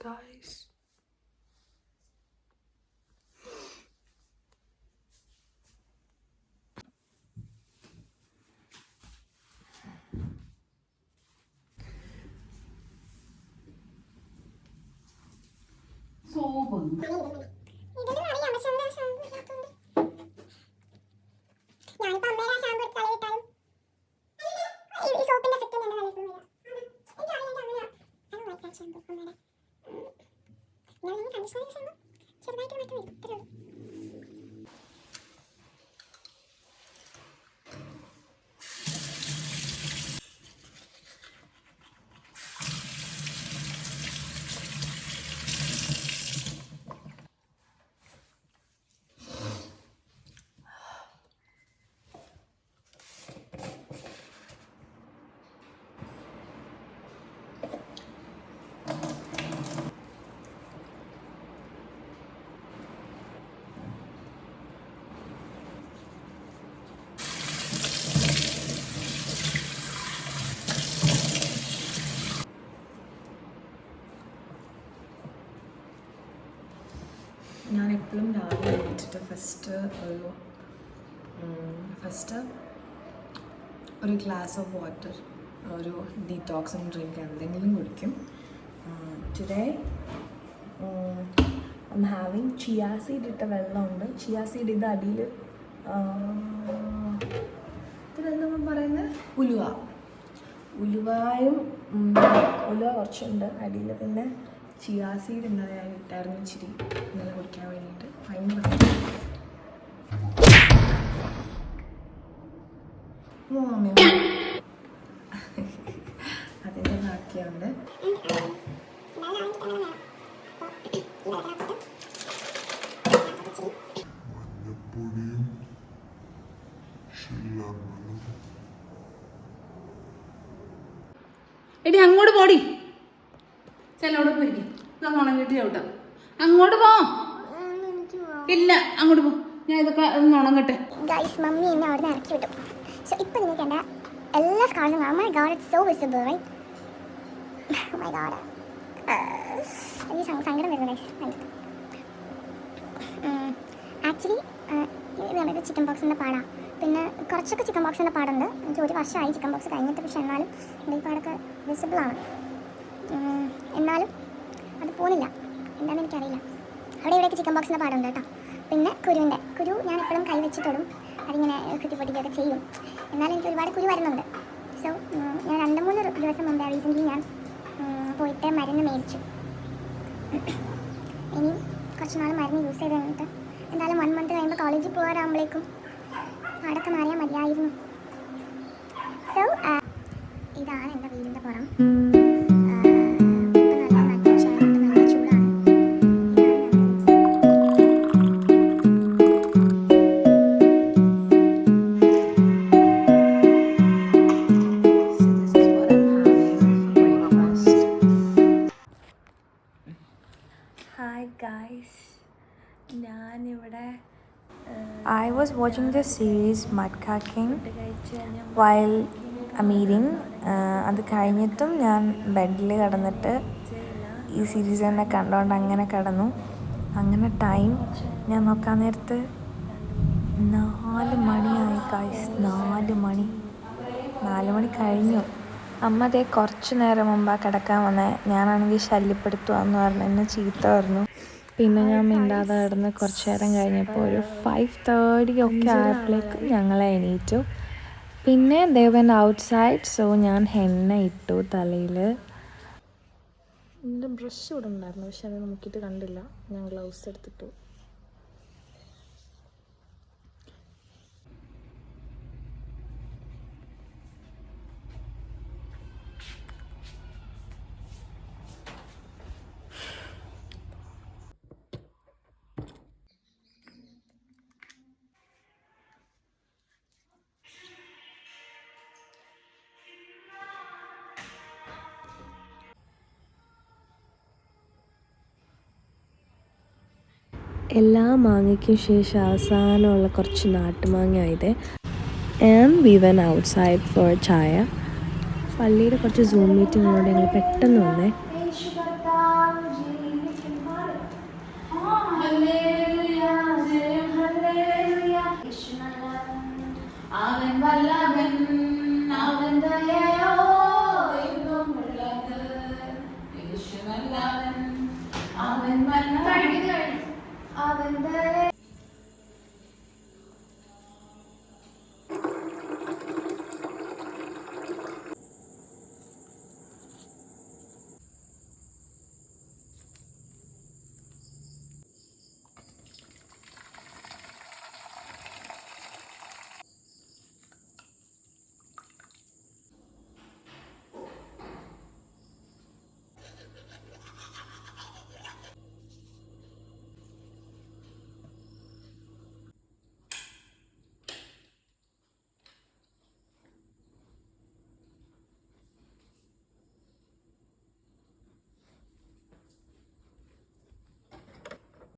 guys. ഞാൻ എപ്പോഴും രാവിലെ എണീറ്റിട്ട് ഫസ്റ്റ് ഒരു ഗ്ലാസ് ഓഫ് വാട്ടർ, ഒരു ഡീറ്റോക്സിങ് ഡ്രിങ്ക് എന്തെങ്കിലും കുടിക്കും. Today I M having chia seed ഇട്ട വെള്ളമുണ്ട്. ചിയാ സീഡ് ഇത് അടിയിൽ ഇതെന്താ പറയുന്നത്, ഉലുവ കുറച്ചുണ്ട് അടിയിൽ. പിന്നെ ചിയാ സീഡ് ഇന്നലെ ഞാൻ ഇട്ടായിരുന്നു ഇച്ചിരി, ഇന്നലെ കുടിക്കാൻ വേണ്ടിയിട്ട്. ഭയങ്കര അതിൻ്റെ ബാക്കിയുണ്ട്. എടി അങ്ങോട്ട് പോടി, ചെല്ലവിടെ പോയിരിക്കും. ഉണങ്ങിട്ട് ചവിട്ടാം. അങ്ങോട്ട് പോ. ഇല്ല, അങ്ങോട്ട് പോ. ഞാൻ ഇതൊക്കെ ഉണങ്ങട്ടെ. ഗൈസ്, മമ്മി എന്നെ അവിടെ നിന്ന് ഇറക്കി വിട്ടു. സോ ഇപ്പം നിങ്ങൾക്ക് എൻ്റെ എല്ലാ സ്കാർസും കാണാം. My God, it's so visible, right? My God, എനിക്ക് സങ്കടം വരുന്നു ഗൈസ്. ആക്ച്വലി ഇത് നമുക്ക് ചിക്കൻ ബോക്സിൻ്റെ പാടാണ്. പിന്നെ കുറച്ചൊക്കെ ചിക്കൻ ബോക്സിൻ്റെ പാടുണ്ട്. എനിക്ക് ഒരു വർഷമായി ചിക്കൻ ബോക്സ് കഴിഞ്ഞിട്ട്. പക്ഷെ എന്നാലും ഈ പാടൊക്കെ വിസിബിളാണ്. എന്നാലും അത് പോകുന്നില്ല, എന്താണെന്ന് എനിക്കറിയില്ല. അവിടെ ഇവിടെയൊക്കെ ചിക്കൻ ബോക്സിൻ്റെ പാടുണ്ട് കേട്ടോ. പിന്നെ കുരു ഞാൻ എപ്പോഴും കൈ വെച്ച് തൊടും, അതിങ്ങനെ കുത്തിപ്പൊട്ടിക്കുകയൊക്കെ ചെയ്യും. എന്നാലും എനിക്ക് ഒരുപാട് കുരു വരുന്നുണ്ട്. സോ ഞാൻ 2-3 ദിവസം മുമ്പേ റീസെൻ്റ്ലി ഞാൻ പോയിട്ട് മരുന്ന് മേടിച്ചു. ഇനി കുറച്ച് നാൾ മരുന്ന് യൂസ് ചെയ്ത് കഴിഞ്ഞിട്ട് എന്തായാലും 1 മന്ത് കഴിയുമ്പോൾ കോളേജിൽ പോകാറാകുമ്പോഴേക്കും പാടൊക്കെ മാറിയാൽ മതിയായിരുന്നു. സോ ഇതാണ് എൻ്റെ വീടിൻ്റെ പുറം. I was watching the series Matka King while I'm eating. അത് കഴിഞ്ഞിട്ടും ഞാൻ ബെഡിൽ കിടന്നിട്ട് ഈ സീരീസ് തന്നെ കണ്ടുകൊണ്ട് അങ്ങനെ കിടന്നു. അങ്ങനെ ടൈം ഞാൻ നോക്കാൻ നേരത്ത് 4 മണിയായി ഗൈസ്. 4 മണി കഴിഞ്ഞു. അമ്മ അതേ കുറച്ച് നേരം മുമ്പാണ് കിടക്കാൻ വന്നത്. ഞാനാണെങ്കിൽ ശല്യപ്പെടുത്തുകയെന്ന് പറഞ്ഞ് എന്നെ ചീത്ത പറഞ്ഞു. പിന്നെ ഞാൻ മിണ്ടാതെ കിടന്ന് കുറച്ച് നേരം കഴിഞ്ഞപ്പോൾ ഒരു 5:30 ഒക്കെ ആയപ്പോഴേക്കും ഞങ്ങളെ എണീറ്റു. പിന്നെ they went outside. സോ ഞാൻ ഹെന്ന ഇട്ടു തലയിൽ. എൻ്റെ ബ്രഷ് ഇവിടെ ഉണ്ടായിരുന്നു, പക്ഷെ അത് നോക്കിയിട്ട് കണ്ടില്ല. ഞാൻ ഗ്ലൗസ് എടുത്തിട്ടു. എല്ലാ മാങ്ങയ്ക്കും ശേഷം അവസാനമുള്ള കുറച്ച് നാട്ടുമാങ്ങ ആയത്. And we when outside for ചായ. പള്ളിയുടെ കുറച്ച് സൂം മീറ്റിങ്ങിനോട് ഞങ്ങൾ പെട്ടെന്ന് വന്നേ. വെമ്പല്ല